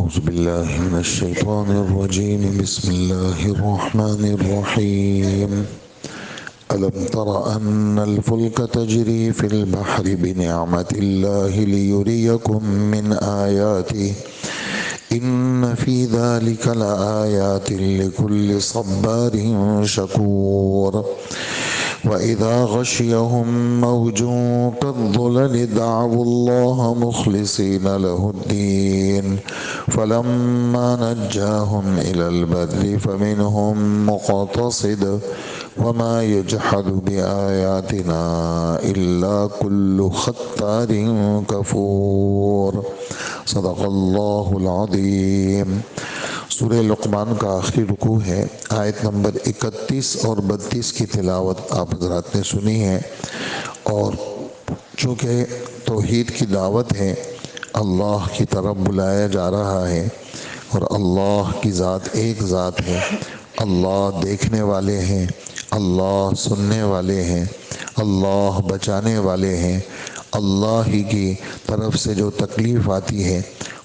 أعوذ بالله من الشيطان الرجيم بسم الله الرحمن الرحيم ألم تر أن الفلك تجري في البحر بنعمة الله ليريكم من آياته إن في ذلك لآيات لكل صبار شكور وإذا غشيهم موج كالظلل دعوا الله مخلصين له الدين فلما نجاهم إلى البر فمنهم مقتصد وما يجحد بآياتنا إلا كل ختار كفور صدق اللہ العظیم۔ سورہ لقمان کا آخری رکوع ہے، آیت نمبر 31 اور 32 کی تلاوت آپ حضرات نے سنی ہے، اور چونکہ توحید کی دعوت ہے، اللہ کی طرف بلایا جا رہا ہے، اور اللہ کی ذات ایک ذات ہے، اللہ دیکھنے والے ہیں، اللہ سننے والے ہیں، اللہ بچانے والے ہیں، اللہ ہی کی طرف سے جو تکلیف آتی ہے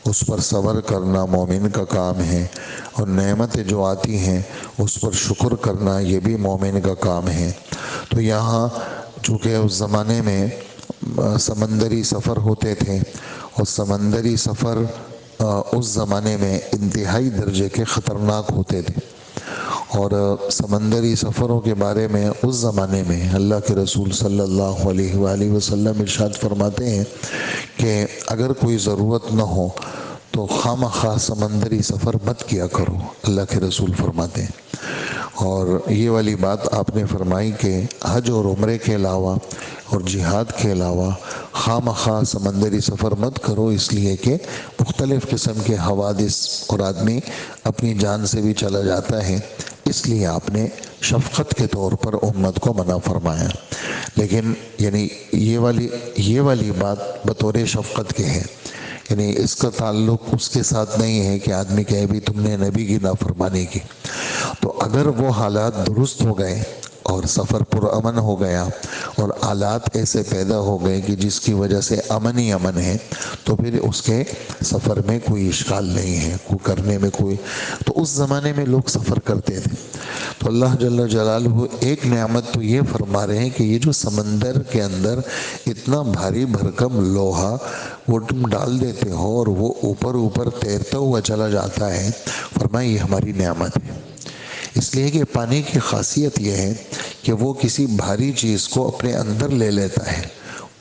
اس پر صبر کرنا مومن کا کام ہے، اور نعمتیں جو آتی ہیں اس پر شکر کرنا یہ بھی مومن کا کام ہے۔ تو یہاں چونکہ اس زمانے میں سمندری سفر ہوتے تھے، اور سمندری سفر اس زمانے میں انتہائی درجے کے خطرناک ہوتے تھے، اور سمندری سفروں کے بارے میں اس زمانے میں اللہ کے رسول صلی اللہ علیہ وآلہ وسلم ارشاد فرماتے ہیں کہ اگر کوئی ضرورت نہ ہو تو خواہ سمندری سفر مت کیا کرو، اللہ کے رسول فرماتے ہیں۔ اور یہ والی بات آپ نے فرمائی کہ حج اور عمرے کے علاوہ اور جہاد کے علاوہ خواہ سمندری سفر مت کرو، اس لیے کہ مختلف قسم کے حوادث اور آدمی اپنی جان سے بھی چلا جاتا ہے، اس لیے آپ نے شفقت کے طور پر امت کو منع فرمایا۔ لیکن یعنی یہ والی بات بطور شفقت کے ہے، یعنی اس کا تعلق اس کے ساتھ نہیں ہے کہ آدمی کہے بھی تم نے نبی کی نافرمانی کی۔ تو اگر وہ حالات درست ہو گئے اور سفر پرامن ہو گیا اور حالات ایسے پیدا ہو گئے کہ جس کی وجہ سے امن ہی امن ہے، تو پھر اس کے سفر میں کوئی اشکال نہیں ہے، کرنے میں کوئی۔ تو اس زمانے میں لوگ سفر کرتے تھے، تو اللہ جل جلالہ ایک نعمت تو یہ فرما رہے ہیں کہ یہ جو سمندر کے اندر اتنا بھاری بھرکم لوہا وہ تم ڈال دیتے ہو اور وہ اوپر تیرتا ہوا چلا جاتا ہے، فرمایا یہ ہماری نعمت ہے۔ اس لیے کہ پانی کی خاصیت یہ ہے کہ وہ کسی بھاری چیز کو اپنے اندر لے لیتا ہے،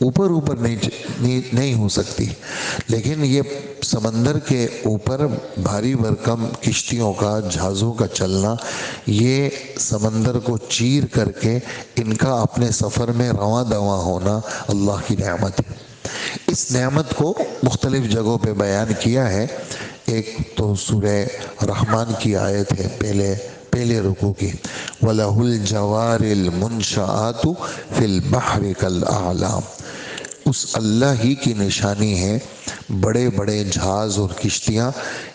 اوپر نہیں ہو سکتی، لیکن یہ سمندر کے اوپر بھاری بھرکم کشتیوں کا، جہازوں کا چلنا، یہ سمندر کو چیر کر کے ان کا اپنے سفر میں رواں دواں ہونا اللہ کی نعمت ہے۔ اس نعمت کو مختلف جگہوں پہ بیان کیا ہے۔ ایک تو سورہ رحمان کی آیت ہے پہلے رکوع کی، وَلَهُ الْجَوَارِ الْمُنْشَآتُ فِي الْبَحْرِ كَالْأَعْلَامِ۔ اس اللہ ہی کی نشانی ہے، بڑے بڑے جہاز اور کشتیاں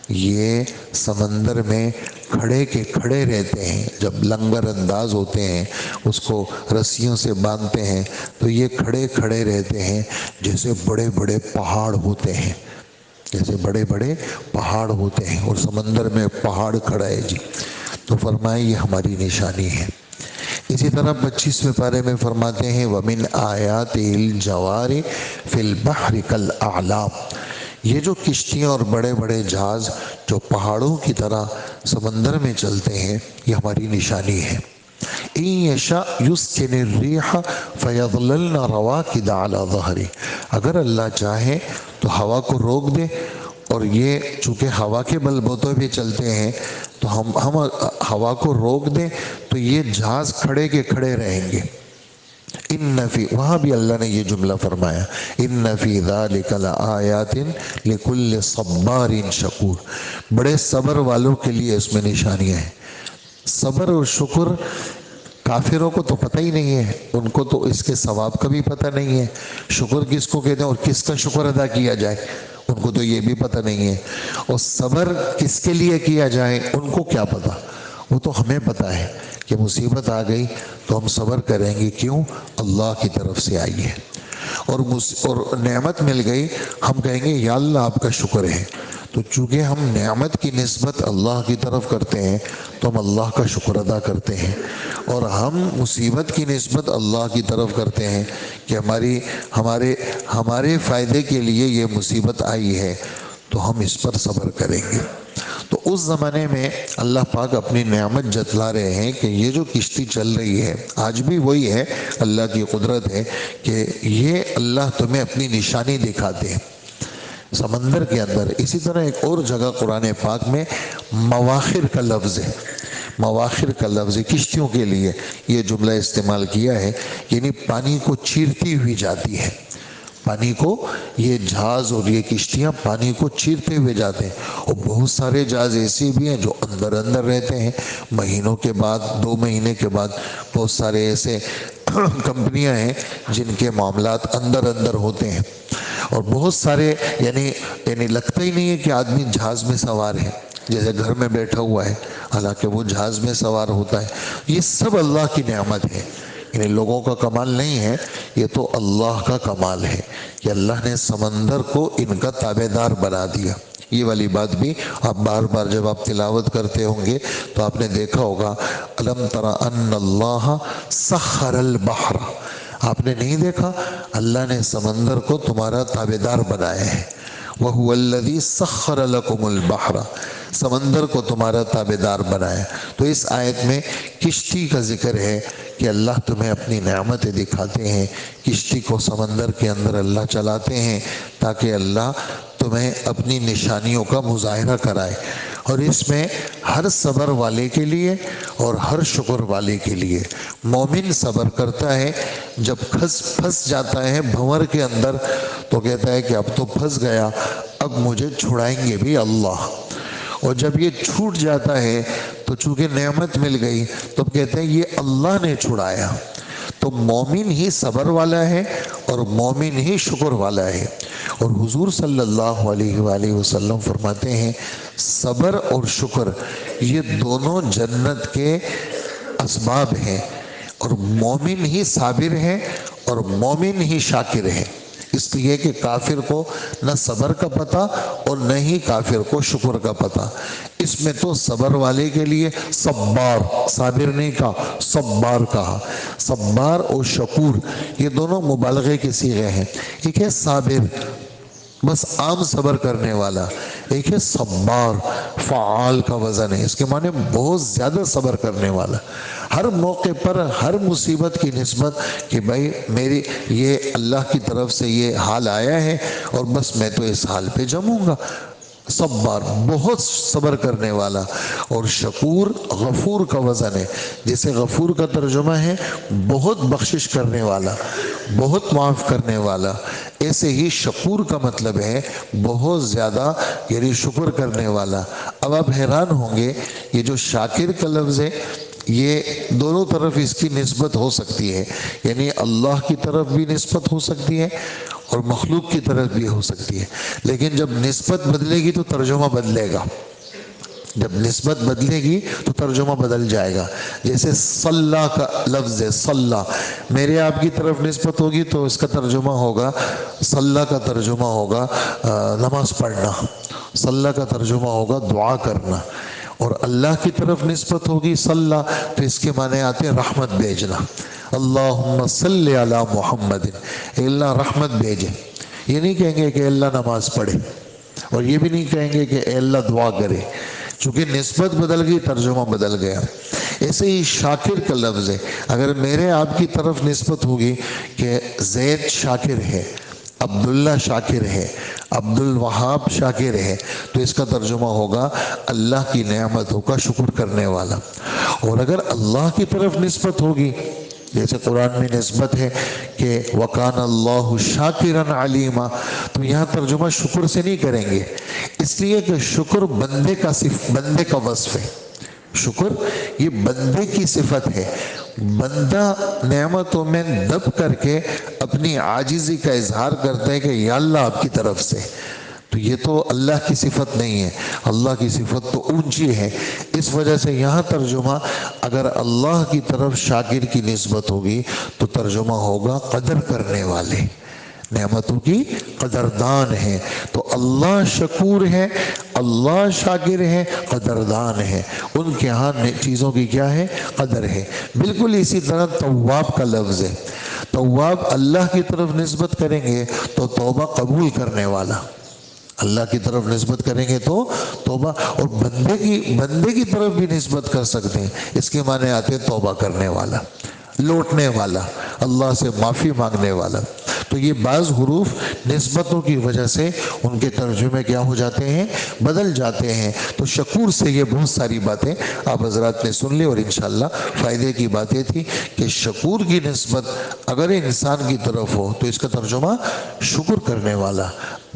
یہ سمندر میں کھڑے کے کھڑے رہتے ہیں، جب لنگر انداز ہوتے ہیں اس کو رسیوں سے باندھتے ہیں تو یہ کھڑے رہتے ہیں جیسے بڑے بڑے پہاڑ ہوتے ہیں، جیسے بڑے بڑے پہاڑ ہوتے ہیں، اور سمندر میں پہاڑ کھڑا ہے جی۔ تو فرمائے یہ ہماری نشانی ہے۔ اسی طرح 25ویں پارے میں فرماتے ہیں وَمِنْ آيَاتِهِ الْجَوَارِ فِي الْبَحْرِ كَالْأَعْلَامِ۔ یہ جو کشتیاں اور بڑے بڑے جہاز جو پہاڑوں کی طرح سمندر میں چلتے ہیں، یہ ہماری نشانی ہے۔ إِن يَشَأْ يُسْكِنِ الرِّيحَ فَيَظْلَلْنَ رَوَاكِدَ عَلَى ظَهْرِهِ۔ اگر اللہ چاہے تو ہوا کو روک دے، اور یہ چونکہ ہوا کے بل بوتوں پہ چلتے ہیں تو ہم ہوا کو روک دیں تو یہ جہاز کھڑے کے کھڑے رہیں گے۔ وہاں بھی اللہ نے یہ جملہ فرمایا إِنَّ فِي ذَلِكَ لَآيَاتٍ لِكُلِّ صَبَّارٍ شَكُورٍ۔ بڑے صبر والوں کے لیے اس میں نشانیاں ہیں۔ صبر اور شکر کافروں کو تو پتہ ہی نہیں ہے، ان کو تو اس کے ثواب کا بھی پتہ نہیں ہے، شکر کس کو کہتے ہیں اور کس کا شکر ادا کیا جائے ان کو تو یہ بھی پتہ نہیں ہے، اور صبر کس کے لیے کیا جائے ان کو کیا پتہ۔ وہ تو ہمیں پتہ ہے کہ مصیبت آ گئی تو ہم صبر کریں گے، کیوں؟ اللہ کی طرف سے آئی ہے۔ اور نعمت مل گئی، ہم کہیں گے یا اللہ آپ کا شکر ہے۔ تو چونکہ ہم نعمت کی نسبت اللہ کی طرف کرتے ہیں تو ہم اللہ کا شکر ادا کرتے ہیں، اور ہم مصیبت کی نسبت اللہ کی طرف کرتے ہیں کہ ہمارے فائدے کے لیے یہ مصیبت آئی ہے تو ہم اس پر صبر کریں گے۔ تو اس زمانے میں اللہ پاک اپنی نعمت جتلا رہے ہیں کہ یہ جو کشتی چل رہی ہے آج بھی وہی ہے، اللہ کی قدرت ہے کہ یہ اللہ تمہیں اپنی نشانی دکھاتے ہیں سمندر کے اندر۔ اسی طرح ایک اور جگہ قرآن پاک میں مواخر کا لفظ ہے، مواخر کا لفظ ہے، کشتیوں کے لیے یہ جملہ استعمال کیا ہے، یعنی پانی کو چیرتی ہوئی جاتی ہے، پانی کو، یہ جہاز اور یہ کشتیاں پانی کو چیرتے ہوئے جاتے ہیں۔ اور بہت سارے جہاز ایسے بھی ہیں جو اندر اندر رہتے ہیں، مہینوں کے بعد، 2 مہینے کے بعد بہت سارے ایسے کمپنیاں ہیں جن کے معاملات اندر اندر ہوتے ہیں، اور بہت سارے یعنی لگتا ہی نہیں ہے کہ آدمی جہاز میں سوار ہے، جیسے گھر میں بیٹھا ہوا ہے حالانکہ وہ جہاز میں سوار ہوتا ہے۔ یہ سب اللہ کی نعمت ہے، یعنی لوگوں کا کمال نہیں ہے، یہ تو اللہ کا کمال ہے کہ اللہ نے سمندر کو ان کا تابع دار بنا دیا۔ یہ والی بات بھی آپ بار بار جب آپ تلاوت کرتے ہوں گے تو آپ نے دیکھا ہوگا، الم تر ان اللہ سخر البحر، آپ نے نہیں دیکھا اللہ نے سمندر کو تمہارا تابع دار بنایا ہے، وَهُوَ الَّذِي سَخَّرَ لَكُمُ الْبَحْرَ، سمندر کو تمہارا تابع دار بنایا۔ تو اس آیت میں کشتی کا ذکر ہے کہ اللہ تمہیں اپنی نعمتیں دکھاتے ہیں، کشتی کو سمندر کے اندر اللہ چلاتے ہیں تاکہ اللہ تمہیں اپنی نشانیوں کا مظاہرہ کرائے۔ اور اس میں ہر صبر والے کے لیے اور ہر شکر والے کے لیے، مومن صبر کرتا ہے جب پھنس جاتا ہے بھنور کے اندر تو کہتا ہے کہ اب تو پھنس گیا، اب مجھے چھڑائیں گے بھی اللہ، اور جب یہ چھوٹ جاتا ہے تو چونکہ نعمت مل گئی تو اب کہتے ہیں یہ اللہ نے چھڑایا۔ تو مومن ہی صبر والا ہے اور مومن ہی شکر والا ہے۔ اور حضور صلی اللہ علیہ وآلہ وسلم فرماتے ہیں صبر اور شکر یہ دونوں جنت کے اسباب ہیں، اور مومن ہی صابر ہے اور مومن ہی شاکر ہے۔ اس لیے کہ کافر کو نہ صبر کا پتہ اور نہ ہی کافر کو شکر کا پتہ۔ اس میں تو صبر والے کے لیے صبار، صابر نہیں کہا، صبار کہا۔ صبار اور شکور یہ دونوں مبالغے کے صیغے ہیں۔ ایک ہے صابر، بس عام صبر کرنے والا، ایک ہے صبار، فعال کا وزن ہے، اس کے معنی بہت زیادہ صبر کرنے والا، ہر موقع پر ہر مصیبت کی نسبت کہ بھائی میری یہ اللہ کی طرف سے یہ حال آیا ہے اور بس میں تو اس حال پہ جموں گا۔ صبار بہت صبر کرنے والا، اور شکور غفور کا وزن ہے، جیسے غفور کا ترجمہ ہے بہت بخشش کرنے والا، بہت معاف کرنے والا، ایسے ہی شکور کا مطلب ہے بہت زیادہ یعنی شکر کرنے والا۔ اب آپ حیران ہوں گے یہ جو شاکر کا لفظ ہے یہ دونوں طرف اس کی نسبت ہو سکتی ہے، یعنی اللہ کی طرف بھی نسبت ہو سکتی ہے اور مخلوق کی طرف بھی ہو سکتی ہے، لیکن جب نسبت بدلے گی تو ترجمہ بدلے گا، جب نسبت بدلے گی تو ترجمہ بدل جائے گا۔ جیسے صلی کا لفظ ہے، صلی میرے آپ کی طرف نسبت ہوگی تو اس کا ترجمہ ہوگا، صلی کا ترجمہ ہوگا نماز پڑھنا، صلی کا ترجمہ ہوگا دعا کرنا، اور اللہ کی طرف نسبت ہوگی صلی تو اس کے معنی آتے ہیں رحمت بھیجنا، اللہم صلی علی محمد، اے اللہ رحمت بھیجے۔ یہ نہیں کہیں گے کہ اے اللہ نماز پڑھے، اور یہ بھی نہیں کہیں گے کہ اے اللہ دعا کرے، چونکہ نسبت بدل گئی ترجمہ بدل گیا۔ ایسے ہی شاکر کا لفظ ہے، اگر میرے آپ کی طرف نسبت ہوگی کہ زید شاکر ہے، عبداللہ شاکر ہے، عبد الوہاب شاکر ہے، تو اس کا ترجمہ ہوگا اللہ کی نعمتوں کا شکر کرنے والا۔ اور اگر اللہ کی طرف نسبت ہوگی جیسے قرآن میں نسبت ہے کہ وَقَانَ اللَّهُ شَاكِرًا عَلِيمًا، تو یہاں ترجمہ شکر سے نہیں کریں گے، اس لیے کہ شکر بندے کا وصف ہے، شکر یہ بندے کی صفت ہے، بندہ نعمتوں میں دب کر کے اپنی عاجزی کا اظہار کرتا ہے کہ یا اللہ آپ کی طرف سے، تو یہ تو اللہ کی صفت نہیں ہے، اللہ کی صفت تو اونچی ہے۔ اس وجہ سے یہاں ترجمہ اگر اللہ کی طرف شاکر کی نسبت ہوگی تو ترجمہ ہوگا قدر کرنے والے، نعمتوں کی قدردان ہے. تو اللہ شکور ہے، اللہ شاکر ہے، قدردان ہے. ان کے ہاں چیزوں کی کیا ہے؟ قدر ہے. بالکل اسی طرح تواب کا لفظ ہے. تواب اللہ کی طرف نسبت کریں گے تو توبہ قبول کرنے والا، اللہ کی طرف نسبت کریں گے تو توبہ، اور بندے کی طرف بھی نسبت کر سکتے ہیں. اس کے معنی آتے ہیں توبہ کرنے والا، لوٹنے والا، اللہ سے معافی مانگنے والا. تو یہ بعض حروف نسبتوں کی وجہ سے ان کے ترجمے کیا ہو جاتے ہیں؟ بدل جاتے ہیں. تو شکور سے یہ بہت ساری باتیں آپ حضرات نے سن لی، اور انشاءاللہ فائدے کی باتیں تھی کہ شکور کی نسبت اگر انسان کی طرف ہو تو اس کا ترجمہ شکر کرنے والا،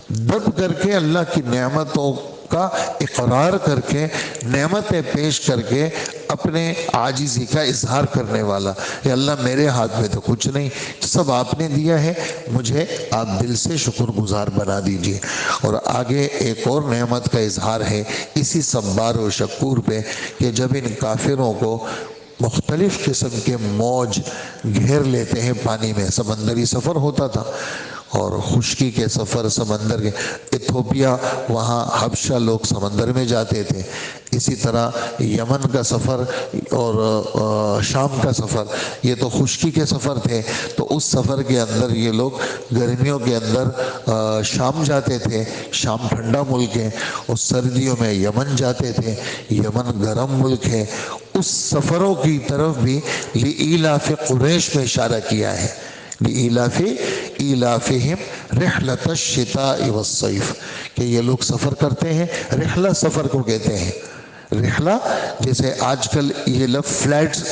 دب کر کے اللہ کی نعمتوں کا اقرار کر کے، نعمتیں پیش کر کے اپنے عاجزی کا اظہار کرنے والا. کہ اللہ میرے ہاتھ میں تو کچھ نہیں، سب آپ نے دیا ہے، مجھے آپ دل سے شکر گزار بنا دیجئے. اور آگے ایک اور نعمت کا اظہار ہے اسی صبار و شکور پہ کہ جب ان کافروں کو مختلف قسم کے موج گھیر لیتے ہیں پانی میں، سمندری سفر ہوتا تھا اور خشکی کے سفر، سمندر کے، ایتھوپیا وہاں حبشہ لوگ سمندر میں جاتے تھے، اسی طرح یمن کا سفر اور شام کا سفر یہ تو خشکی کے سفر تھے. تو اس سفر کے اندر یہ لوگ گرمیوں کے اندر شام جاتے تھے، شام ٹھنڈا ملک ہے، اور سردیوں میں یمن جاتے تھے، یمن گرم ملک ہے. اس سفروں کی طرف بھی لإیلاف قریش میں اشارہ کیا ہے، لإیلاف ایلافہم رحلۃ الشتاء والصیف، کہ یہ لوگ سفر کرتے ہیں. رحلہ سفر کو کہتے ہیں. رحلہ جیسے آج کل یہ لفظ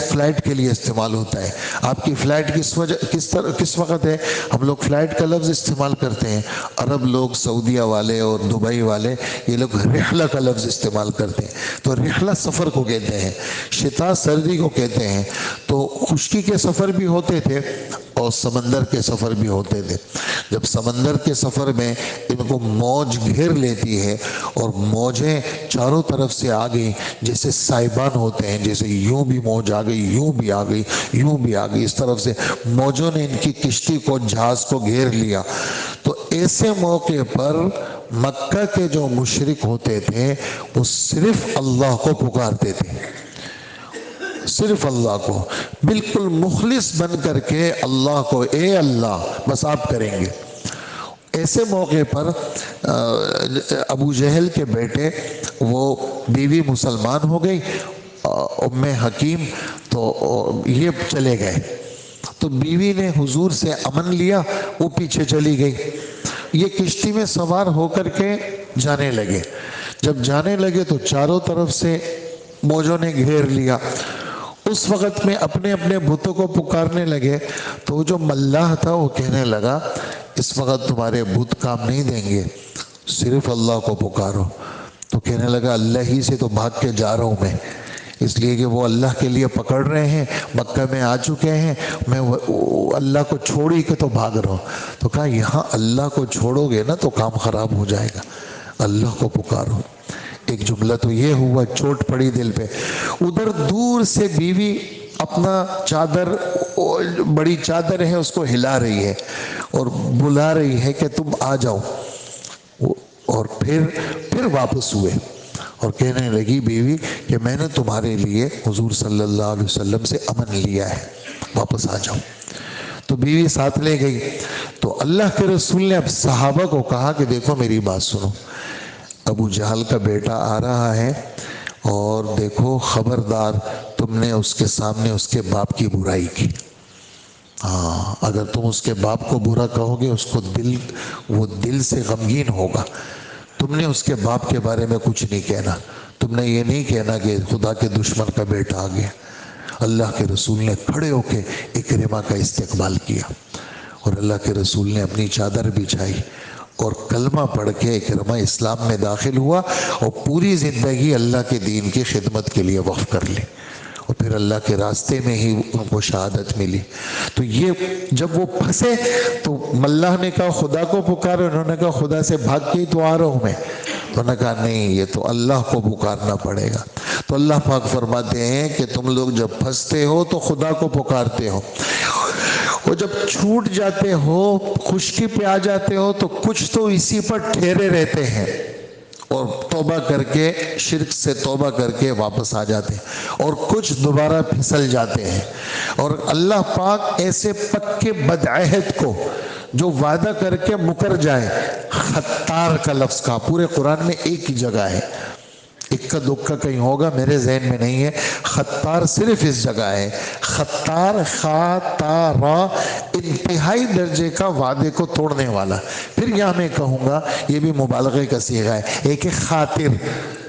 فلائٹ کے لیے استعمال ہوتا ہے. آپ کی فلائٹ کس وقت ہے؟ ہم لوگ فلائٹ کا لفظ استعمال کرتے ہیں. عرب لوگ، سعودیہ والے اور دبئی والے، یہ لوگ رحلہ کا لفظ استعمال کرتے ہیں. تو رحلہ سفر کو کہتے ہیں، شتاء سردی کو کہتے ہیں. تو خشکی کے سفر بھی ہوتے تھے اور سمندر کے سفر بھی ہوتے تھے. جب سمندر کے سفر میں ان کو موج گھیر لیتی ہے اور موجیں چاروں طرف سے آ گئی، جیسے سائبان ہوتے ہیں، جیسے یوں بھی موج آ گئی، یوں بھی آ گئی، یوں بھی آ گئی، اس طرف سے موجوں نے ان کی کشتی کو، جہاز کو گھیر لیا. تو ایسے موقع پر مکہ کے جو مشرک ہوتے تھے وہ صرف اللہ کو پکارتے تھے، صرف اللہ کو، بالکل مخلص بن کر کے اللہ کو، اے اللہ بس آپ کریں گے. ایسے موقع پر ابو جہل کے بیٹے، وہ بیوی مسلمان ہو گئی ام حکیم، تو یہ چلے گئے. تو بیوی نے حضور سے امن لیا، وہ پیچھے چلی گئی. یہ کشتی میں سوار ہو کر کے جانے لگے. جب جانے لگے تو چاروں طرف سے موجوں نے گھیر لیا. اس وقت میں اپنے اپنے بتوں کو پکارنے لگے. تو وہ جو ملاح تھا وہ کہنے لگا اس وقت تمہارے بت کام نہیں دیں گے، صرف اللہ کو پکارو. تو کہنے لگا اللہ ہی سے تو بھاگ کے جا رہا ہوں میں، اس لیے کہ وہ اللہ کے لیے پکڑ رہے ہیں، مکہ میں آ چکے ہیں، میں اللہ کو چھوڑی کے تو بھاگ رہا ہوں. تو کہا یہاں اللہ کو چھوڑو گے نا تو کام خراب ہو جائے گا، اللہ کو پکارو. ایک جملہ تو یہ ہوا، چوٹ پڑی دل پہ. ادھر دور سے بیوی اپنا چادر، بڑی چادر ہے اس کو ہلا رہی ہے اور بلا رہی ہے کہ تم آ جاؤ. اور پھر واپس ہوئے اور کہنے لگی بیوی کہ میں نے تمہارے لیے حضور صلی اللہ علیہ وسلم سے امن لیا ہے، واپس آ جاؤ. تو بیوی ساتھ لے گئی. تو اللہ کے رسول نے اب صحابہ کو کہا کہ دیکھو میری بات سنو، ابو جہل کا بیٹا آ رہا ہے اور دیکھو خبردار تم نے اس کے سامنے اس کے باپ کی برائی کی. ہاں، اگر تم اس کے باپ کو برا کہو گے اس کو وہ دل سے غمگین ہوگا. تم نے اس کے باپ کے بارے میں کچھ نہیں کہنا، تم نے یہ نہیں کہنا کہ خدا کے دشمن کا بیٹا آ گیا. اللہ کے رسول نے کھڑے ہو کے اکرمہ کا استقبال کیا اور اللہ کے رسول نے اپنی چادر بچھائی اور کلمہ پڑھ کے اکرمہ اسلام میں داخل ہوا اور پوری زندگی اللہ کے دین کی خدمت کے لیے وقف کر لی اور پھر اللہ کے راستے میں ہی ان کو شہادت ملی. تو یہ جب وہ پھنسے تو ملاح نے کہا خدا کو پکارو، انہوں نے کہا خدا سے بھاگ کے ہی تو آ رہا ہوں میں. تو انہوں نے کہا نہیں، یہ تو اللہ کو پکارنا پڑے گا. تو اللہ پاک فرماتے ہیں کہ تم لوگ جب پھنستے ہو تو خدا کو پکارتے ہو وہ جب چھوٹ جاتے ہو، خشکی پہ آ جاتے ہو، تو کچھ تو اسی پر ٹھہرے رہتے ہیں اور توبہ کر کے، شرک سے توبہ کر کے واپس آ جاتے ہیں، اور کچھ دوبارہ پھسل جاتے ہیں۔ اور اللہ پاک ایسے پکے بدعہد کو جو وعدہ کر کے مکر جائے، خطار کا لفظ کا پورے قرآن میں ایک ہی جگہ ہے، اکا دکا کہیں ہوگا، میرے ذہن میں نہیں ہے، خطار صرف اس جگہ ہے۔ خطار، خاتارا، انتہائی درجے کا وعدے کو توڑنے والا۔ پھر یہاں میں کہوں گا یہ بھی مبالغے کا صیغہ ہے، ایک ہے خاطر،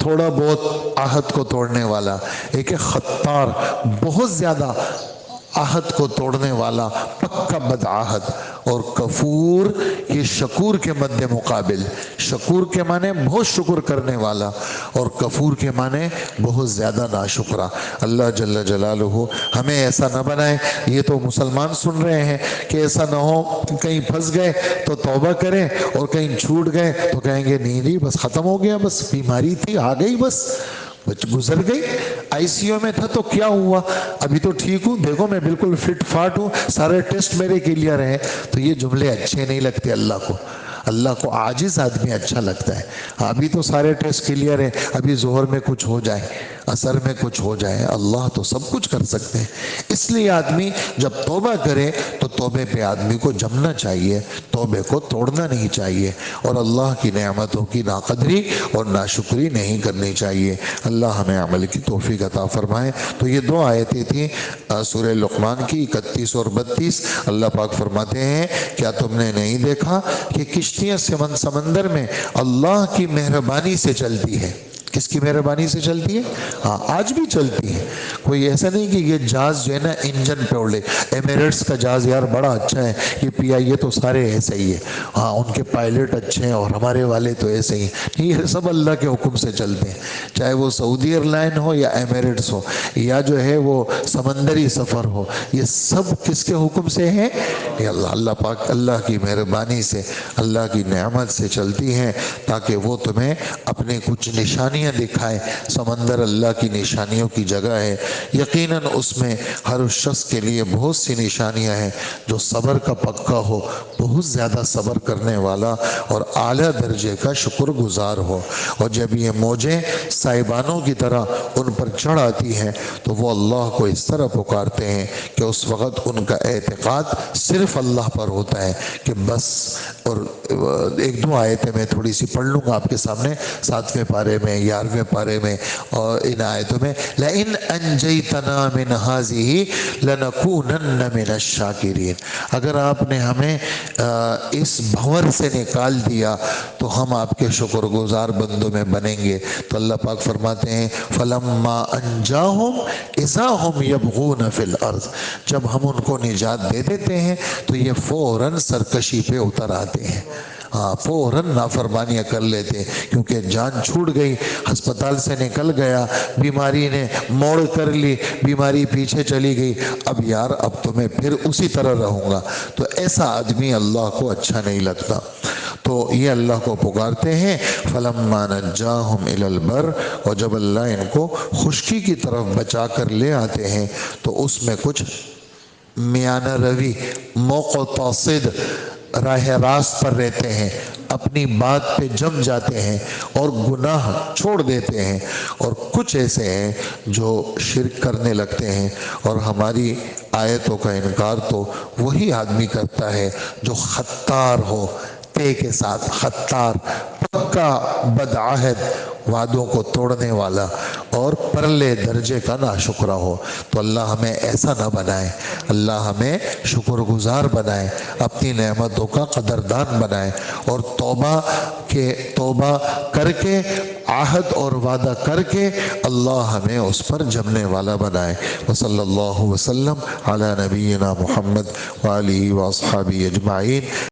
تھوڑا بہت عہد کو توڑنے والا، ایک ہے خطار، بہت زیادہ عہد کو توڑنے والا، پکا بدعہد۔ اور کفور، یہ شکور کے مد مقابل، شکور کے معنی بہت شکر کرنے والا، اور کفور کے معنی بہت زیادہ ناشکرا۔ اللہ جل جلالہ ہمیں ایسا نہ بنائے۔ یہ تو مسلمان سن رہے ہیں کہ ایسا نہ ہو کہیں پھنس گئے تو توبہ کریں، اور کہیں چھوٹ گئے تو کہیں گے نہیں نہیں بس ختم ہو گیا، بس بیماری تھی آ گئی، بس گزر گئی، آئی سی یو میں تھا تو کیا ہوا، ابھی تو ٹھیک ہوں، دیکھو میں بالکل فٹ فاٹ ہوں، سارے ٹیسٹ میرے کلیئر ہیں۔ تو یہ جملے اچھے نہیں لگتے اللہ کو۔ اللہ کو عاجز آدمی اچھا لگتا ہے، ابھی تو سارے ٹیسٹ کلیئر ہیں، ابھی ظہر میں کچھ ہو جائے، عصر میں کچھ ہو جائے، اللہ تو سب کچھ کر سکتے ہیں۔ اس لیے آدمی جب توبہ کرے تو توبے پہ آدمی کو جمنا چاہیے، توبے کو توڑنا نہیں چاہیے، اور اللہ کی نعمتوں کی ناقدری اور ناشکری نہیں کرنی چاہیے۔ اللہ ہمیں عمل کی توفیق عطا فرمائے۔ تو یہ دو آیتیں تھیں سورہ لقمان کی 31 اور 32۔ اللہ پاک فرماتے ہیں کیا تم نے نہیں دیکھا کہ کشتیاں سمندر میں اللہ کی مہربانی سے چلتی ہے؟ کس کی مہربانی سے چلتی ہے؟ ہاں آج بھی چلتی ہے۔ کوئی ایسا نہیں کہ یہ جہاز جو ہے نا انجن پہ اڑے، ایمریٹس کا جہاز یار بڑا اچھا ہے، یہ پی آئی اے تو سارے ایسے ہی ہے، ہاں ان کے پائلٹ اچھے ہیں اور ہمارے والے تو ایسے ہی ہیں۔ یہ سب اللہ کے حکم سے چلتے ہیں، چاہے وہ سعودی ایئر لائن ہو یا ایمریٹس ہو یا جو ہے وہ سمندری سفر ہو، یہ سب کس کے حکم سے ہیں؟ یہ اللہ پاک اللہ کی مہربانی سے، اللہ کی نعمت سے چلتی ہیں، تاکہ وہ تمہیں اپنے کچھ نشانیاں دکھائے۔ سمندر اللہ کی نشانیوں کی جگہ ہے، یقیناً اس میں ہر اس شخص کے لیے بہت سی نشانیاں ہیں جو صبر کا پکا ہو، بہت زیادہ صبر کرنے والا اور اعلیٰ درجے کا شکر گزار ہو۔ اور جب یہ موجیں سائبانوں کی طرح ان پر چڑھ آتی ہیں تو وہ اللہ کو اس طرح پکارتے ہیں کہ اس وقت ان کا اعتقاد صرف اللہ پر ہوتا ہے کہ بس۔ اور ایک دو آیتیں میں تھوڑی سی پڑھ لوں گا آپ کے سامنے، 7ویں پارے میں، 11ویں پارے میں، اور ان آیتوں میں لَإِنْ أَنْجَيْتَنَا مِنْ هَٰذِهِ لَنَكُونَنَّ مِنَ الشَّاكِرِينَ، اگر آپ نے ہمیں اس بھنور سے نکال دیا تو ہم آپ کے شکر گزار بندوں میں بنیں گے۔ تو اللہ پاک فرماتے ہیں فَلَمَّا أَنْجَاهُمْ إِذَا هُمْ يَبْغُونَ فِي الْأَرْضِ، جب ہم ان کو نجات دے دیتے ہیں تو یہ فوراً سرکشی پہ اتر آتے ہیں، ہاں فوراً نافرمانیاں کر لیتے، کیونکہ جان چھوٹ گئی، ہسپتال سے نکل گیا، بیماری نے موڑ کر لی، بیماری پیچھے چلی گئی، اب یار اب تو میں پھر اسی طرح رہوں گا۔ تو ایسا آدمی اللہ کو اچھا نہیں لگتا۔ تو یہ اللہ کو پکارتے ہیں فَلَمَّا نَجَّاهُمْ إِلَى الْبَرِّ، اور جب اللہ ان کو خشکی کی طرف بچا کر لے آتے ہیں تو اس میں کچھ میانہ روی، مقتصد، راہ راست پر رہتے ہیں، اپنی بات پہ جم جاتے ہیں اور گناہ چھوڑ دیتے ہیں، اور کچھ ایسے ہیں جو شرک کرنے لگتے ہیں۔ اور ہماری آیتوں کا انکار تو وہی آدمی کرتا ہے جو خطار ہو، تے کے ساتھ خطار، پکا بدعہد، وعدوں کو توڑنے والا اور پرلے درجے کا ناشکرا ہو۔ تو اللہ ہمیں ایسا نہ بنائے، اللہ ہمیں شکر گزار بنائے، اپنی نعمتوں کا قدردان بنائے، اور توبہ کر کے، عہد اور وعدہ کر کے اللہ ہمیں اس پر جمنے والا بنائے۔ وصلی اللہ وسلم علی نبینا محمد وآلہ واصحابہ اجمعین۔